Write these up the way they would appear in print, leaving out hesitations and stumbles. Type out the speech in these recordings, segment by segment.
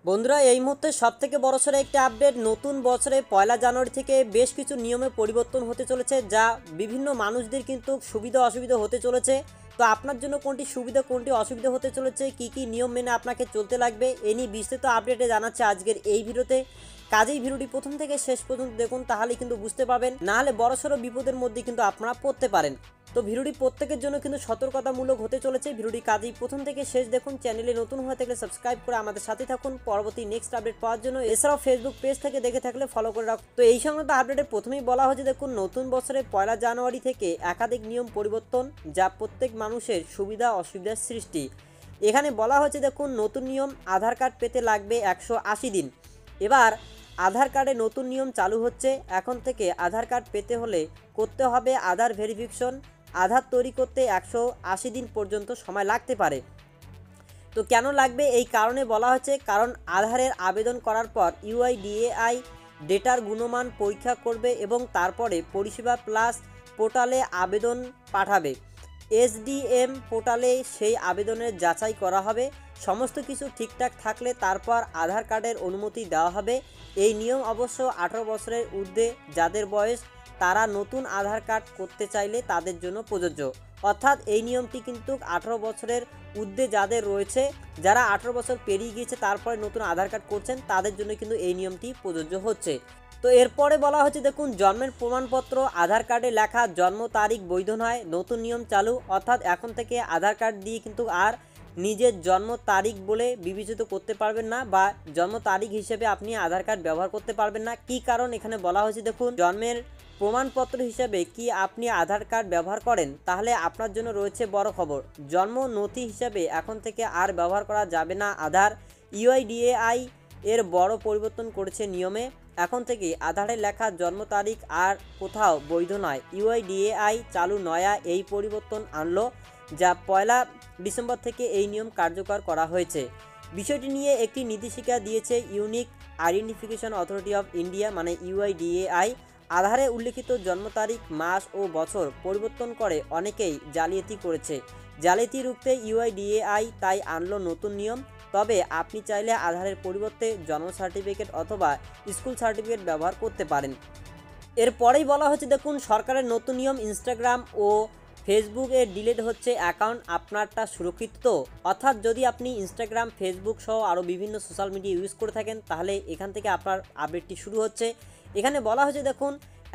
বন্ধুরা, এই মুহূর্তে সবথেকে বড়সড় একটি আপডেট। নতুন বছরে পয়লা জানুয়ারি থেকে বেশ কিছু নিয়মে পরিবর্তন হতে চলেছে, যা বিভিন্ন মানুষদের কিন্তু সুবিধা অসুবিধা হতে চলেছে। তো আপনার জন্য কোনটি সুবিধা কোনটি অসুবিধা হতে চলেছে, কি কি নিয়ম মেনে আপনাকে চলতে লাগবে, এ নিয়ে বিস্তারিত আপডেটে জানাচ্ছে আজকের এই ভিডিওতে। কাজেই ভিডিওটি প্রথম থেকে শেষ পর্যন্ত দেখুন, তাহলে কিন্তু বুঝতে পারবেন, না হলে বড়সড় বিপদের মধ্যে কিন্তু আপনারা পড়তে পারেন। তো ভিডিওটি প্রত্যেকের জন্য কিন্তু সতর্কতামূলক হতে চলেছে। ভিডিওটি কাজেই প্রথম থেকে শেষ দেখুন। চ্যানেলে নতুন হয়ে থাকলে সাবস্ক্রাইব করে আমাদের সাথে থাকুন পরবর্তী নেক্সট আপডেট পাওয়ার জন্য। এছাড়াও ফেসবুক পেজ থেকে দেখে থাকলে ফলো করে রাখুন। তো এই সংক্রান্ত আপডেটে প্রথমেই বলা হয়েছে, দেখুন, নতুন বছরে পয়লা জানুয়ারি থেকে একাধিক নিয়ম পরিবর্তন, যা প্রত্যেক মানুষের সুবিধা অসুবিধার সৃষ্টি। এখানে বলা হয়েছে, দেখুন, নতুন নিয়ম, আধার কার্ড পেতে লাগবে 180 দিন। এবার আধার কার্ডে নতুন নিয়ম চালু হচ্ছে। এখন থেকে আধার কার্ড পেতে হলে করতে হবে আধার ভেরিফিকেশন। আধার তৈরি করতে 180 দিন পর্যন্ত সময় লাগতে পারে। তো কেন লাগবে, এই কারণে বলা হচ্ছে, কারণ আধারের আবেদন করার পর ইউআইডিএআই ডেটার গুণমান পরীক্ষা করবে এবং তারপরে পরিষেবা প্লাস পোর্টালে আবেদন পাঠাবে। এসডিএম পোর্টালে সেই আবেদনের যাচাই করা হবে। সমস্ত কিছু ঠিকঠাক থাকলে তারপর আধার কার্ডের অনুমতি দেওয়া হবে। এই নিয়ম অবশ্য 18 বছরের ঊর্ধ্বে যাদের বয়স, তারা নতুন আধার কার্ড করতে চাইলে তাদের জন্য প্রযোজ্য। অর্থাৎ এই নিয়মটি কিন্তু 18 বছরের ঊর্ধ্বে যাদের রয়েছে, যারা 18 বছর পেরিয়ে গিয়েছে তারপরে নতুন আধার কার্ড করছেন, তাদের জন্য কিন্তু এই নিয়মটি প্রযোজ্য হচ্ছে। তো এরপরে বলা হচ্ছে, দেখুন, জন্মের প্রমাণপত্র আধার কার্ডে লেখা জন্ম তারিখ বৈধ নয়, নতুন নিয়ম চালু। অর্থাৎ এখন থেকে আধার কার্ড দিয়ে কিন্তু আর নিজের জন্ম তারিখ বলে বিবেচিত করতে পারবেন না, বা জন্ম তারিখ হিসেবে আপনি আধার কার্ড ব্যবহার করতে পারবেন না। কি কারণ এখানে বলা হয়েছে, দেখুন, জন্মের প্রমাণপত্র হিসাবে কি আপনি আধার কার্ড ব্যবহার করেন, তাহলে আপনার জন্য রয়েছে বড় খবর। জন্ম নথি হিসাবে এখন থেকে আর ব্যবহার করা যাবে না আধার। ইউআইডিএআই এর বড় পরিবর্তন করেছে নিয়মে। এখন থেকে আধারে লেখা জন্ম তারিখ আর কোথাও বৈধ নয়। ইউআইডিএআই চালু নয়া এই পরিবর্তন আনলো, যা 1 ডিসেম্বর থেকে এই নিয়ম কার্যকর করা হয়েছে। বিষয়টি নিয়ে একটি নির্দেশিকা দিয়েছে unique identification authority of India মানে ইউআইডিএআই। আধারে উল্লিখিত জন্ম তারিখ, মাস ও বছর পরিবর্তন করে অনেকেই জালিয়াতি করেছে। জালিয়াতি রুখতে ইউআইডিএআই তাই আনলো নতুন নিয়ম। তবে আপনি চাইলে আধারের পরিবর্তে জন্ম সার্টিফিকেট অথবা স্কুল সার্টিফিকেট ব্যবহার করতে পারেন। এরপরেই বলা হচ্ছে, দেখুন, সরকারের নতুন নিয়ম, ইনস্টাগ্রাম ও ফেসবুকে ডিলিট হচ্ছে অ্যাকাউন্ট, আপনারটা সুরক্ষিত তো? অর্থাৎ যদি আপনি ইনস্টাগ্রাম, ফেসবুক সহ আরও বিভিন্ন সোশ্যাল মিডিয়া ইউজ করে থাকেন, তাহলে এখান থেকে আপনার আপডেটটি শুরু হচ্ছে। এখানে বলা হয়েছে, দেখুন,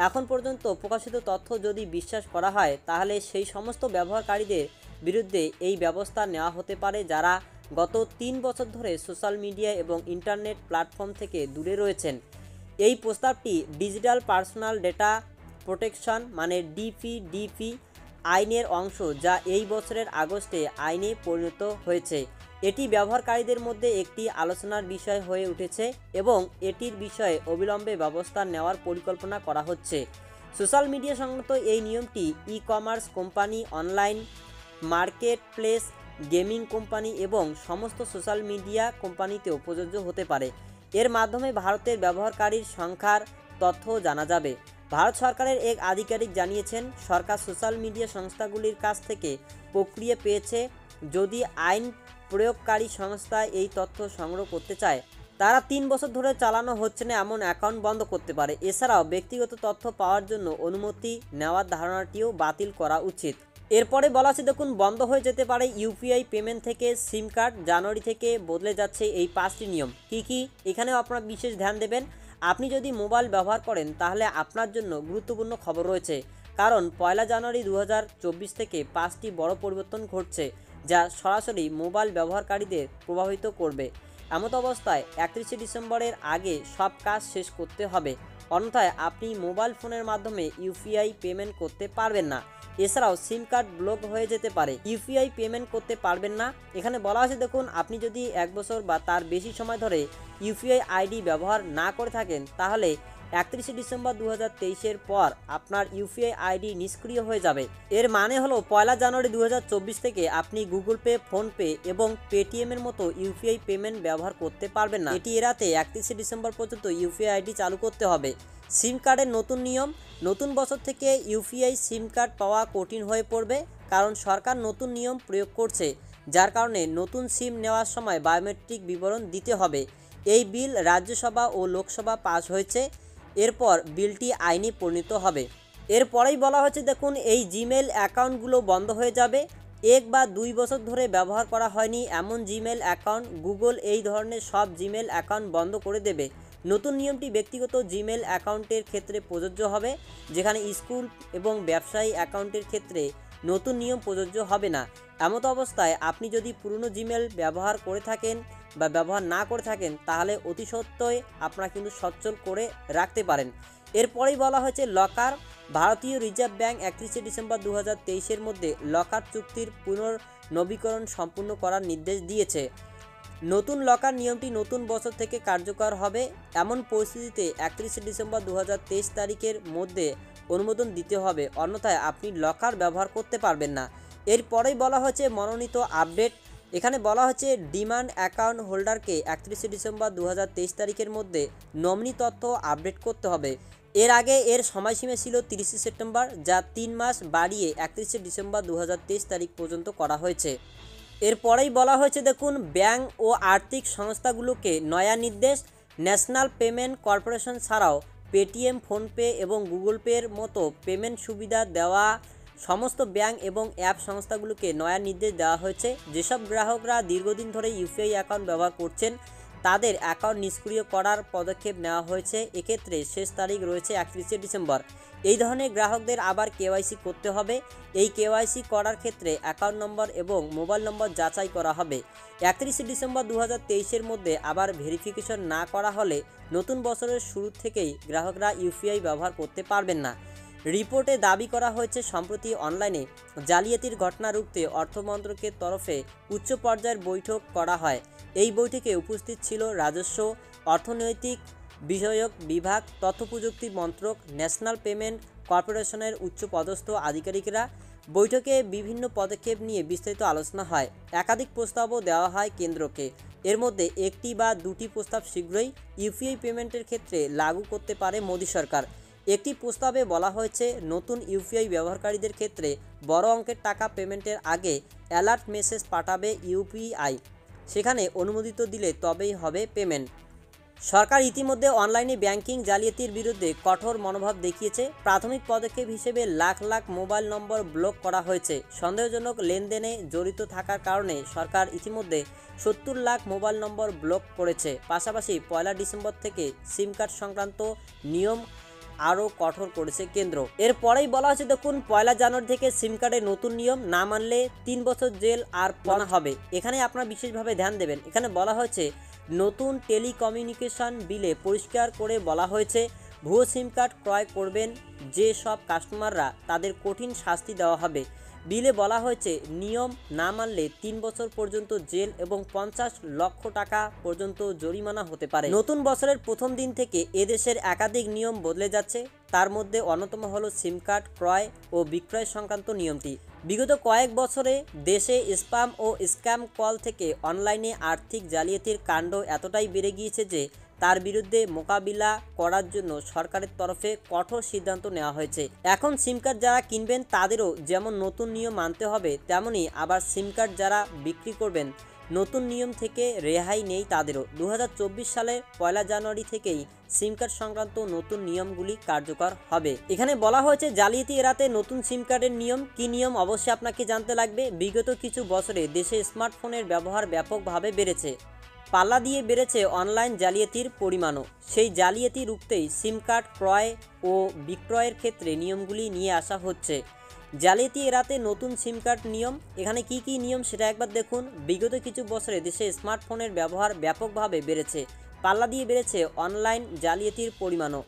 এখন পর্যন্ত প্রকাশিত তথ্য যদি বিশ্বাস করা হয়, তাহলে সেই সমস্ত ব্যবহারকারীদের বিরুদ্ধে এই ব্যবস্থা নেওয়া হতে পারে যারা গত 3 বছর ধরে সোশ্যাল মিডিয়া এবং ইন্টারনেট প্ল্যাটফর্ম থেকে দূরে রয়েছেন। এই প্রস্তাবটি ডিজিটাল পার্সোনাল ডেটা প্রোটেকশন মানে ডিপিডিপি আইনের অংশ, যা এই বছরের আগস্টে আইনে পরিণত হয়েছে। এটি ব্যবহারকারীদের মধ্যে একটি আলোচনার বিষয় হয়ে উঠেছে এবং এটির বিষয়ে অবিলম্বে ব্যবস্থা নেওয়ার পরিকল্পনা করা হচ্ছে। সোশ্যাল মিডিয়া সংক্রান্ত এই নিয়মটি e commerce company, online market place, gaming company এবং সমস্ত সোশ্যাল মিডিয়া কোম্পানিতেও প্রযোজ্য হতে পারে। এর মাধ্যমে ভারতের ব্যবহারকারীর সংখ্যার তথ্য জানা যাবে। ভারত সরকারের এক আধিকারিক জানিয়েছেন, সরকার সোশ্যাল মিডিয়া সংস্থাগুলির কাছ থেকে প্রক্রিয়া পেয়েছে। যদি আইন প্রয়োগকারী সংস্থা এই তথ্য সংগ্রহ করতে চায়, তারা 3 বছর ধরে চালানো হচ্ছে না এমন অ্যাকাউন্ট বন্ধ করতে পারে। এছাড়াও ব্যক্তিগত তথ্য পাওয়ার জন্য অনুমতি নেওয়ার ধারণাটিও বাতিল করা উচিত। এরপরে বলা আছে, দেখুন, বন্ধ হয়ে যেতে পারে ইউপিআই পেমেন্ট থেকে সিম কার্ড। জানুয়ারি থেকে বদলে যাচ্ছে এই 5টি নিয়ম। কি এখানেও আপনারা বিশেষ ধ্যান দেবেন। আপনি যদি মোবাইল ব্যবহার করেন, তাহলে আপনার জন্য গুরুত্বপূর্ণ খবর রয়েছে, কারণ 1 জানুয়ারি 2024 থেকে 5টি বড় পরিবর্তন ঘটছে, যা সরাসরি মোবাইল ব্যবহারকারীদের প্রভাবিত করবে। এমত অবস্থায় 31 ডিসেম্বরের আগে সব কাজ শেষ করতে হবে, অন্যথায় আপনি মোবাইল ফোনের মাধ্যমে ইউপিআই পেমেন্ট করতে পারবেন না। এছাড়াও সিম কার্ড ব্লক হয়ে যেতে পারে, ইউপিআই পেমেন্ট করতে পারবেন না। এখানে বলা আছে, দেখুন, আপনি যদি 1 বছর বা তার বেশি সময় ধরে ইউপিআই আইডি ব্যবহার না করে থাকেন, তাহলে 31 ডিসেম্বর 2023-এর পর আপনার ইউপিআই আইডি নিষ্ক্রিয় হয়ে যাবে। এর মানে হলো 1 জানুয়ারি 2024 থেকে আপনি গুগল পে, ফোনপে এবং পেটিএমের মতো ইউপিআই পেমেন্ট ব্যবহার করতে পারবেন না। এটি এড়াতে 31 ডিসেম্বর পর্যন্ত ইউপিআই আইডি চালু করতে হবে। সিম কার্ডের নতুন নিয়ম, নতুন বছর থেকে ইউপিআই সিম কার্ড পাওয়া কঠিন হয়ে পড়বে, কারণ সরকার নতুন নিয়ম প্রয়োগ করছে, যার কারণে নতুন সিম নেওয়ার সময় বায়োমেট্রিক বিবরণ দিতে হবে। এই বিল রাজ্যসভা ও লোকসভা পাস হয়েছে, এরপর বিলটি আইনে পরিণত হবে। এরপরেই বলা হচ্ছে দেখুন, এই জিমেল অ্যাকাউন্টগুলো বন্ধ হয়ে যাবে। 1 বা 2 বছর ধরে ব্যবহার করা হয়নি এমন জিমেল অ্যাকাউন্ট গুগল এই ধরনের সব জিমেল অ্যাকাউন্ট বন্ধ করে দেবে। নতুন নিয়মটি ব্যক্তিগত জিমেল অ্যাকাউন্টের ক্ষেত্রে প্রযোজ্য হবে, যেখানে স্কুল এবং ব্যবসায়ী অ্যাকাউন্টের ক্ষেত্রে নতুন নিয়ম প্রযোজ্য হবে না। এমত অবস্থায় আপনি যদি পুরনো জিমেল ব্যবহার করে থাকেন বা ব্যবহার না করে থাকেন, তাহলে অতি সত্ত্বই আপনারা কিন্তু সচল করে রাখতে পারেন। এরপরেই বলা হয়েছে লকার। ভারতীয় রিজার্ভ ব্যাঙ্ক 31 ডিসেম্বর 2023-এর মধ্যে লকার চুক্তির পুনর্নবীকরণ সম্পূর্ণ করার নির্দেশ দিয়েছে। নতুন লকার নিয়মটি নতুন বছর থেকে কার্যকর হবে। এমন পরিস্থিতিতে 31 ডিসেম্বর 2023 তারিখের মধ্যে অনুমোদন দিতে হবে, অন্যথায় আপনি লকার ব্যবহার করতে পারবেন না। এরপরেই বলা হয়েছে মনোনীত আপডেট। এখানে বলা হচ্ছে ডিমান্ড অ্যাকাউন্ট হোল্ডারকে 31 ডিসেম্বর 2023 তারিখের মধ্যে নমিনি তথ্য আপডেট করতে হবে। এর আগে এর সময়সীমা ছিল 30 সেপ্টেম্বর, যা 3 মাস বাড়িয়ে 31 ডিসেম্বর 2023 তারিখ পর্যন্ত করা হয়েছে। এরপরেই বলা হয়েছে দেখুন, ব্যাংক ও আর্থিক সংস্থাগুলোকে নয়া নির্দেশ। ন্যাশনাল পেমেন্ট কর্পোরেশন ছাড়াও পেটিএম, ফোনপে এবং গুগল পের মতো পেমেন্ট সুবিধা দেওয়া সমস্ত ব্যাংক এবং অ্যাপ সংস্থাগুলোকে নয়া নির্দেশ দেওয়া হয়েছে। যেসব গ্রাহকরা দীর্ঘদিন ধরে ইউপিআই অ্যাকাউন্ট ব্যবহার করছেন, তাদের অ্যাকাউন্ট নিষ্ক্রিয় করার পদক্ষেপ নেওয়া হয়েছে। এক্ষেত্রে শেষ তারিখ রয়েছে 31 ডিসেম্বর। এই ধরনের গ্রাহকদের আবার কেওয়াইসি করতে হবে। এই কেওয়াইসি করার ক্ষেত্রে অ্যাকাউন্ট নম্বর এবং মোবাইল নম্বর যাচাই করা হবে। 31 ডিসেম্বর 2023-এর মধ্যে আবার ভেরিফিকেশন না করা হলে নতুন বছরের শুরু থেকেই গ্রাহকরা ইউপিআই ব্যবহার করতে পারবেন না। রিপোর্টে দাবি করা হয়েছে, সম্প্রতি অনলাইনে জালিয়াতির ঘটনা রুখতে অর্থ মন্ত্রকের তরফে উচ্চ পর্যায়ের বৈঠক করা হয়। এই বৈঠকে উপস্থিত ছিল রাজস্ব, অর্থনৈতিক বিষয়ক বিভাগ, তথ্য প্রযুক্তি মন্ত্রক, ন্যাশনাল পেমেন্ট কর্পোরেশনের উচ্চপদস্থ আধিকারিকরা। বৈঠকে বিভিন্ন পদক্ষেপ নিয়ে বিস্তারিত আলোচনা হয়। একাধিক প্রস্তাবও দেওয়া হয় কেন্দ্রকে। এর মধ্যে একটি বা দুটি প্রস্তাব শীঘ্রই ইউপিআই পেমেন্টের ক্ষেত্রে লাগু করতে পারে মোদী সরকার। একটি প্রস্তাবে বলা হয়েছে, নতুন ইউপিআই ব্যবহারকারীদের ক্ষেত্রে বড় অঙ্কের টাকা পেমেন্টের আগে অ্যালার্ট মেসেজ পাঠাবে ইউপিআই। সেখানে অনুমোদিত দিলে তবেই হবে পেমেন্ট। সরকার ইতিমধ্যে অনলাইনে ব্যাংকিং জালিয়াতির বিরুদ্ধে কঠোর মনোভাব দেখিয়েছে। প্রাথমিক পদক্ষেপ হিসেবে লাখ লাখ মোবাইল নম্বর ব্লক করা হয়েছে। সন্দেহজনক লেনদেনে জড়িত থাকার কারণে সরকার ইতিমধ্যে 70 লাখ মোবাইল নম্বর ব্লক করেছে। পাশাপাশি 1 ডিসেম্বর থেকে সিম কার্ড সংক্রান্ত নিয়ম আরও কঠোর করেছে কেন্দ্র। এরপরেই বলা হচ্ছে দেখুন, 1 জানুয়ারি থেকে সিম কার্ডের নতুন নিয়ম, না মানলে 3 বছর জেল আর পড়া হবে। এখানে আপনারা বিশেষভাবে ধ্যান দেবেন। এখানে বলা হয়েছে, নতুন টেলিকমিউনিকেশন বিলে পরিষ্কার করে বলা হয়েছে, ভুয়ো সিম কার্ড ক্রয় করবেন যে সব কাস্টমাররা, তাদের কঠিন শাস্তি দেওয়া হবে। বিলে বলা হয়েছে, নিয়ম না মানলে 3 বছর পর্যন্ত জেল এবং 50 লক্ষ টাকা পর্যন্ত জরিমানা হতে পারে। নতুন বছরের প্রথম দিন থেকে এদেশের একাধিক নিয়ম বদলে যাচ্ছে। তার মধ্যে অন্যতম হলো সিম কার্ড ক্রয় ও বিক্রয় সংক্রান্ত নিয়মটি। বিগত কয়েক বছরে দেশে স্প্যাম ও স্ক্যাম কল থেকে অনলাইনে আর্থিক জালিয়াতির কাণ্ড এতটাই বেড়ে গিয়েছে যে তার বিরুদ্ধে মোকাবিলা করার জন্য সরকারের তরফে কঠোর সিদ্ধান্ত নেওয়া হয়েছে। এখন সিম কার্ড যারা কিনবেন তাদেরও যেমন নতুন নিয়ম মানতে হবে, তেমনি আবার সিম কার্ড যারা বিক্রি করবেন নতুন নিয়ম থেকে রেহাই নেই তাদেরও। 2024 সালের 1 জানুয়ারি থেকেই সিম কার্ড সংক্রান্ত নতুন নিয়মগুলি কার্যকর হবে। এখানে বলা হয়েছে, জালিয়াতি এড়াতে নতুন সিম কার্ডের নিয়ম। কি নিয়ম অবশ্যই আপনাকে জানতে লাগবে। বিগত কিছু বছরে দেশে স্মার্টফোনের ব্যবহার ব্যাপকভাবে বেড়েছে। পাল্লা দিয়ে বেড়েছে অনলাইন জালিয়াতির পরিমাণও। সেই জালিয়াতি রুখতেই সিম কার্ড ক্রয় ও বিক্রয়ের ক্ষেত্রে নিয়মগুলি নিয়ে আসা হচ্ছে। জালিয়াতি এড়াতে নতুন সিম কার্ড নিয়ম। এখানে কি কি নিয়ম সেটা একবার দেখুন। বিগত কিছু বছরে দেশে স্মার্টফোনের ব্যবহার ব্যাপকভাবে বেড়েছে। পাল্লা দিয়ে বেড়েছে অনলাইন জালিয়াতির পরিমাণও।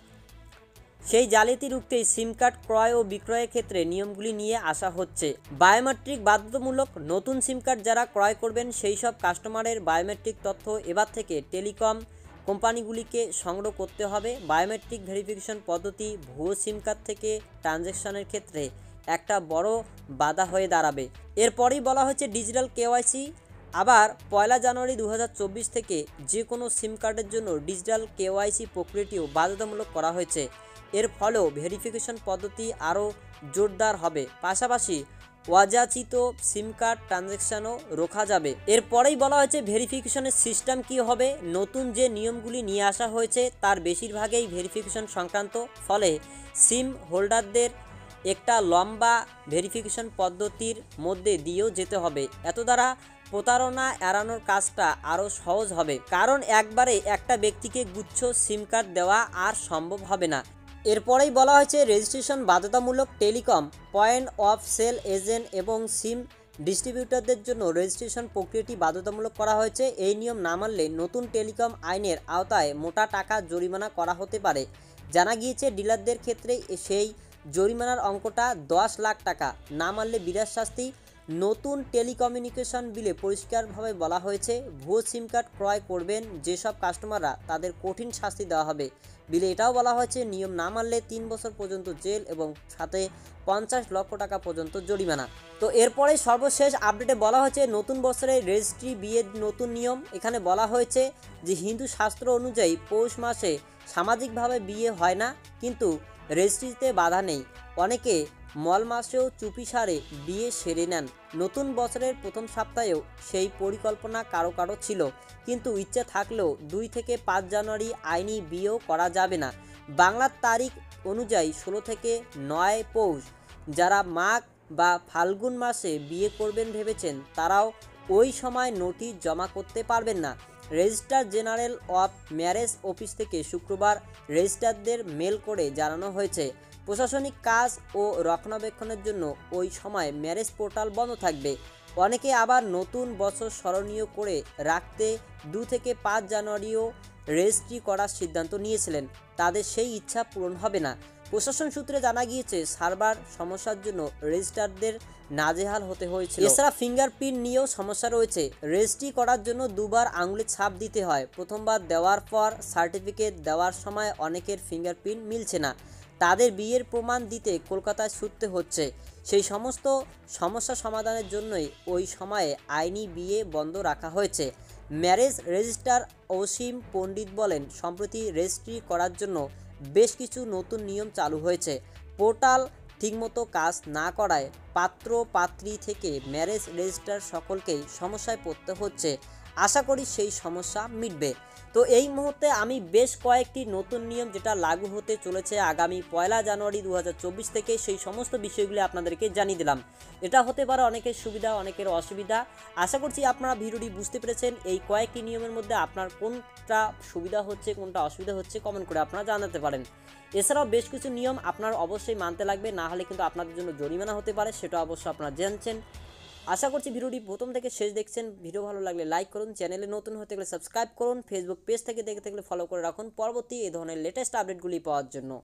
সেই জালিয়াতি রুখতেই সিম কার্ড ক্রয় ও বিক্রয়ের ক্ষেত্রে নিয়মগুলি নিয়ে আসা হচ্ছে। বায়োমেট্রিক বাধ্যতামূলক। নতুন সিম কার্ড যারা ক্রয় করবেন সেই সব কাস্টমারের বায়োমেট্রিক তথ্য এবার থেকে টেলিকম কোম্পানিগুলিকে সংগ্রহ করতে হবে। বায়োমেট্রিক ভেরিফিকেশন পদ্ধতি ভুয়ো সিম কার্ড থেকে ট্রানজ্যাকশনের ক্ষেত্রে একটা বড় বাধা হয়ে দাঁড়াবে। এরপরেই বলা হয়েছে ডিজিটাল কেওয়াইসি। আবার 1 জানুয়ারি 2024 থেকে যে কোনো সিম কার্ডের জন্য ডিজিটাল কেওয়াইসি প্রক্রিয়াটিও বাধ্যতামূলক করা হয়েছে। এর ফলেও ভেরিফিকেশন পদ্ধতি আরও জোরদার হবে। পাশাপাশি অযাচিত সিম কার্ড ট্রানজ্যাকশানও রোখা যাবে। এরপরেই বলা হয়েছে ভেরিফিকেশনের সিস্টেম কি হবে। নতুন যে নিয়মগুলি নিয়ে আসা হয়েছে তার বেশিরভাগই ভেরিফিকেশন সংক্রান্ত, ফলে সিম হোল্ডারদের একটা লম্বা ভেরিফিকেশন পদ্ধতির মধ্যে দিয়েও যেতে হবে। এত দ্বারা প্রতারণা এড়ানোর কাজটা আরও সহজ হবে, কারণ একবারে একটা ব্যক্তিকে গুচ্ছ সিম কার্ড দেওয়া আর সম্ভব হবে না। এরপরেই বলা হয়েছে রেজিস্ট্রেশন বাধ্যতামূলক। Telecom point of sale agent এবং সিম ডিস্ট্রিবিউটরদের জন্য রেজিস্ট্রেশন প্রক্রিয়াটি বাধ্যতামূলক করা হয়েছে। এই নিয়ম না মানলে নতুন টেলিকম আইনের আওতায় মোটা টাকা জরিমানা করা হতে পারে। জানা গিয়েছে ডিলারদের ক্ষেত্রে সেই জরিমানার অঙ্কটা 10 লাখ টাকা, না মানলে বিরাট শাস্তি। নতুন টেলিকমিউনিকেশন বিলে পরিষ্কারভাবে বলা হয়েছে ভুয়ো সিম কার্ড ক্রয় করবেন যেসব কাস্টমাররা তাদের কঠিন শাস্তি দেওয়া হবে। বিলে এটাও বলা হয়েছে নিয়ম না মানলে 3 বছর পর্যন্ত জেল এবং সাথে 50 লক্ষ টাকা পর্যন্ত জরিমানা। তো এরপরে সর্বশেষ আপডেটে বলা হয়েছে নতুন বছরে রেজিস্ট্রি বিয়ের নতুন নিয়ম। এখানে বলা হয়েছে যে হিন্দু শাস্ত্র অনুযায়ী পৌষ মাসে সামাজিকভাবে বিয়ে হয় না, কিন্তু রেজিস্ট্রিতে বাধা নেই। অনেকে মল মাসেও চুপিসারে বিয়ে সেরে নেন। নতুন বছরের প্রথম সপ্তাহেও সেই পরিকল্পনা কারো কারো ছিল, কিন্তু ইচ্ছে থাকলেও 2 থেকে 5 জানুয়ারি আইনি বিয়েও করা যাবে না। বাংলার তারিখ অনুযায়ী 16 থেকে 9 পৌষ। যারা মাঘ বা ফাল্গুন মাসে বিয়ে করবেন ভেবেছেন তারাও ওই সময় নোটিশ জমা করতে পারবেন না। Registrar general of marriage office থেকে শুক্রবার রেজিস্ট্রারদের মেল করে জানানো হয়েছে প্রশাসনিক কাজ ও রক্ষণাবেক্ষণের জন্য ওই সময় ম্যারেজ পোর্টাল বন্ধ থাকবে। অনেকে আবার নতুন বছর স্মরণীয় করে রাখতে 2 থেকে 5 জানুয়ারিও রেজিস্ট্রি করার সিদ্ধান্ত নিয়েছিলেন। তাদের সেই ইচ্ছা পূরণ হবে না। প্রশাসন সূত্রে জানা গিয়েছে সার্ভার সমস্যার জন্য রেজিস্ট্রারদের নাজেহাল হতে হয়েছিল। এছাড়া ফিঙ্গারপ্রিন্ট নিয়েও সমস্যা রয়েছে। রেজিস্ট্রি করার জন্য দুবার আঙুলের ছাপ দিতে হয়। প্রথমবার দেওয়ার পর সার্টিফিকেট দেওয়ার সময় অনেকের ফিঙ্গারপ্রিন্ট মিলছে না, তাদের বিয়ের প্রমাণ দিতে কলকাতায় ছুটতে হচ্ছে। সেই সমস্ত সমস্যা সমাধানের জন্যই ওই সময়ে আইনি বিয়ে বন্ধ রাখা হয়েছে। ম্যারেজ রেজিস্ট্রার অসীম পণ্ডিত বলেন, সম্প্রতি রেজিস্ট্রি করার জন্য বেশ কিছু নতুন নিয়ম চালু হয়েছে। পোর্টাল ঠিকমতো কাজ না করায় পাত্র পাত্রী থেকে ম্যারেজ রেজিস্ট্রার সকলকেই সমস্যায় পড়তে হচ্ছে। আশা করি সেই সমস্যা মিটবে। তো এই মুহূর্তে আমি বেশ কয়েকটি নতুন নিয়ম যেটা লাগু হতে চলেছে আগামী 1 জানুয়ারি 2024 থেকে, সেই সমস্ত বিষয়গুলি আপনাদেরকে জানিয়ে দিলাম। এটা হতে পারে অনেকের সুবিধা অনেকের অসুবিধা। আশা করছি আপনারা ভিডিওটি বুঝতে পেরেছেন। এই কয়েকটি নিয়মের মধ্যে আপনার কোনটা সুবিধা হচ্ছে কোনটা অসুবিধা হচ্ছে কমেন্ট করে আপনারা জানাতে পারেন। এছাড়াও বেশ কিছু নিয়ম আপনার অবশ্যই মানতে লাগবে, না হলে কিন্তু আপনাদের জন্য জরিমানা হতে পারে, সেটা অবশ্যই আপনারা জানছেন। আশা করছি ভিডিওটি প্রথম থেকে শেষ দেখছেন। ভিডিও ভালো লাগলে লাইক করুন, চ্যানেলে নতুন হতে গেলে সাবস্ক্রাইব করুন, ফেসবুক পেজ থেকে দেখে থাকলে ফলো করে রাখুন পরবর্তী এই ধরনের লেটেস্ট আপডেটগুলি পাওয়ার জন্য।